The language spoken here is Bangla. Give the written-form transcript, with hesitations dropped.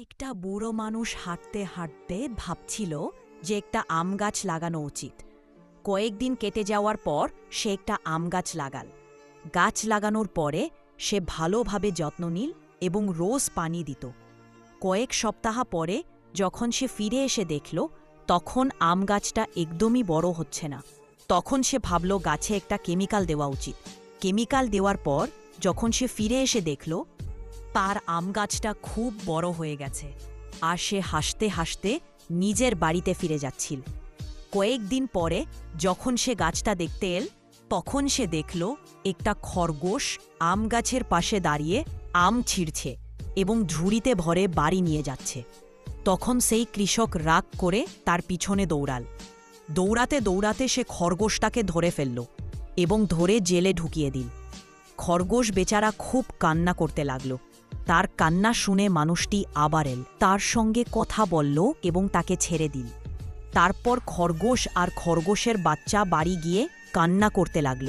একটা বুড়ো মানুষ হাঁটতে হাঁটতে ভাবছিল যে একটা আম গাছ লাগানো উচিত। কয়েকদিন কেটে যাওয়ার পর সে একটা আম গাছ লাগাল। গাছ লাগানোর পরে সে ভালোভাবে যত্ন নিল এবং রোজ পানি দিত। কয়েক সপ্তাহ পরে যখন সে ফিরে এসে দেখল তখন আম গাছটা একদমই বড় হচ্ছে না। তখন সে ভাবল গাছে একটা কেমিক্যাল দেওয়া উচিত। কেমিক্যাল দেওয়ার পর যখন সে ফিরে এসে দেখল তার আম গাছটা খুব বড় হয়ে গেছে, আর সে হাসতে হাসতে নিজের বাড়িতে ফিরে যাচ্ছিল। কয়েকদিন পরে যখন সে গাছটা দেখতে এল তখন সে দেখল একটা খরগোশ আম গাছের পাশে দাঁড়িয়ে আম ছিঁড়ছে এবং ঝুড়িতে ভরে বাড়ি নিয়ে যাচ্ছে। তখন সেই কৃষক রাগ করে তার পিছনে দৌড়াল। দৌড়াতে দৌড়াতে সে খরগোশটাকে ধরে ফেলল এবং ধরে জেলে ঢুকিয়ে দিল। খরগোশ বেচারা খুব কান্না করতে লাগল। তার কান্না শুনে মানুষটি আবার এল, তার সঙ্গে কথা বলল এবং তাকে ছেড়ে দিল। তারপর খরগোশ আর খরগোশের বাচ্চা বাড়ি গিয়ে কান্না করতে লাগল।